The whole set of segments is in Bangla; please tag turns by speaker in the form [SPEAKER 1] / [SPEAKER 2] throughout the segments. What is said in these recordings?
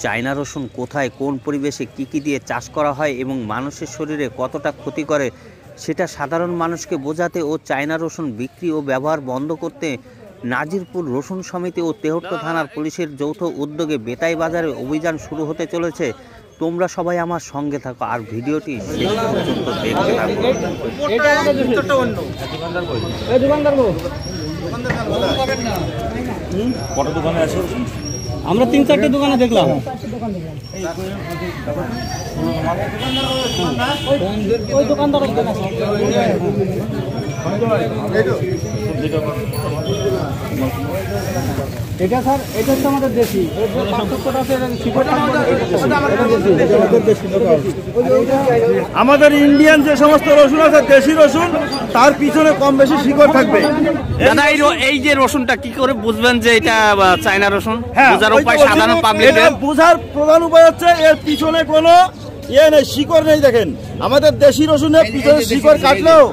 [SPEAKER 1] চায়না রসুন কোথায়, কোন পরিবেশে কী কী দিয়ে চাষ করা হয় এবং মানুষের শরীরে কতটা ক্ষতি করে সেটা সাধারণ মানুষকে বোঝাতে ও চায়না রসুন বিক্রি ও ব্যবহার বন্ধ করতে নাজিরপুর রসুন সমিতি ও তেহট্ট থানার পুলিশের যৌথ উদ্যোগে বেতাই বাজারে অভিযান শুরু হতে চলেছে। তোমরা সবাই আমার সঙ্গে থাকো আর ভিডিওটি শেষ পর্যন্ত দেখতে থাকো।
[SPEAKER 2] আমরা 3-4টে দোকানে দেখলাম। ওই দোকানদার এটা স্যার, এটা হচ্ছে আমাদের দেশি।
[SPEAKER 3] আমাদের ইন্ডিয়ান যে সমস্ত রসুন আছে দেশি রসুন, তার পিছনে কম বেশি শিকড় থাকবে।
[SPEAKER 1] দাদা এই যে রসুনটা কি করে বুঝবেন যে এটা চায়না রসুন? বোঝার উপায় সাধারণ পাবলিক
[SPEAKER 3] বোঝার প্রধান উপায় হচ্ছে এর পিছনে কোনো নেই, শিকড় নেই। দেখেন আমাদের দেশি রসুনের পিছনে শিকড় কাটলেও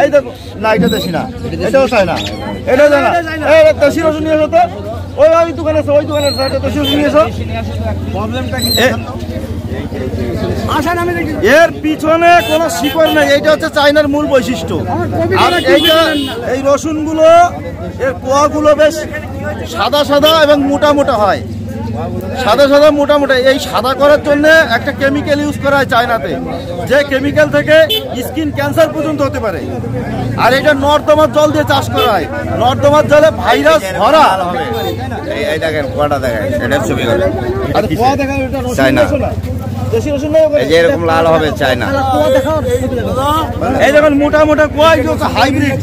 [SPEAKER 3] এই দেখো না, এটা দেশি না, এটাও চায়না, এটা জানা দেশি রসুন নিয়ে এসো তো। ওই দোকানে আছে, ওই দোকানে দেশি রসুন নিয়ে এসো। এর পিছনে কোনো শিকড় নেই, এইটা হচ্ছে চায়নার মূল বৈশিষ্ট্য। আর এই রসুনগুলো এর কোয়াগুলো বেশ সাদা সাদা এবং মোটা মোটা হয়, সাদা সাদা মোটা মোটা। এই সাদা করার জন্য একটা কেমিক্যাল ইউজ করা হয় চায়নাতে, যে কেমিক্যাল থেকে স্কিন ক্যান্সার পর্যন্ত হতে পারে। আর এটা নর্দমার জল দিয়ে চাষ করা হয়, নর্দমার জলে ভাইরাস ভরা।
[SPEAKER 4] এই দেখেন কোয়াটা দেখেন, এটার ছবি করে চায়না, এই যে এরকম লাল হবে চায়না।
[SPEAKER 3] এই দেখেন মোটা মোটা কোয়া, হাইব্রিড।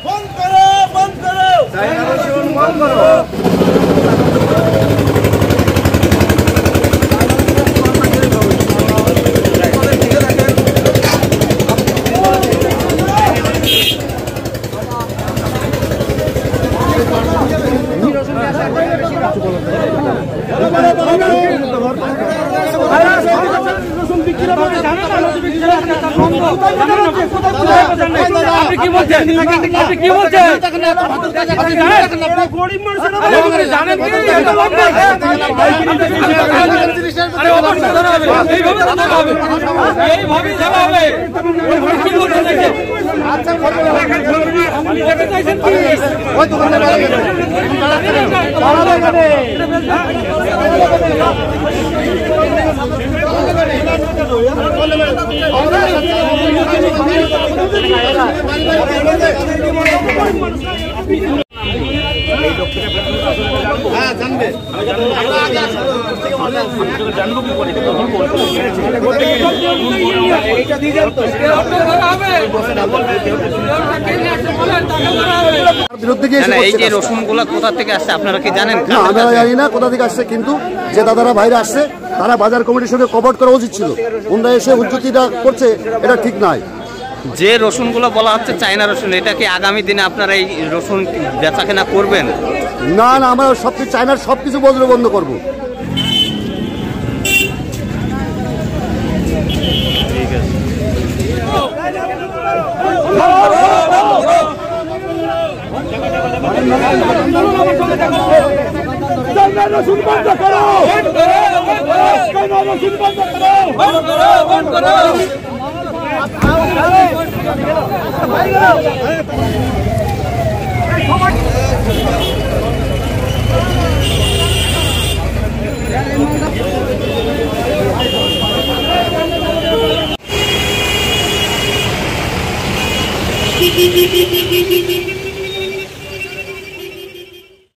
[SPEAKER 3] বন্ধ করো, বন্ধ করো, বন্ধ করো।
[SPEAKER 2] আপনি কি বলছেন? আপনি কি বলছেন? গরিব মানুষের জানেন কি? এইভাবেই ধরা হবে। কি বলছেন? আচ্ছা আপনি দেখতে চাইছেন কি? ওই দোকানে
[SPEAKER 1] এই যে রসুনগুলো কোথা থেকে আসছে আপনারা কি জানেন?
[SPEAKER 5] আমরা জানি না কোথা থেকে আসছে, কিন্তু যে দাদারা বাইরে আসছে তারা বাজার কমিটির সঙ্গে কোঅপারেট করা উচিত ছিল। ওনারা এসে উজ্জতিটা করছে, এটা ঠিক নয়।
[SPEAKER 1] যে রসুনগুলো বলা হচ্ছে চায়না রসুন, এটা কি আগামী দিনে আপনারা এই রসুন বেচা কেনা করবেন?
[SPEAKER 5] না না, আমরা সবকিছু চায়নার সবকিছু বন্ধ করবো।
[SPEAKER 1] ঠিক আছে।
[SPEAKER 3] রসুন বন্ধ করো, রসুন বন্ধ করো, বন্ধ করো, বন্ধ করো।
[SPEAKER 6] Beep beep beep beep.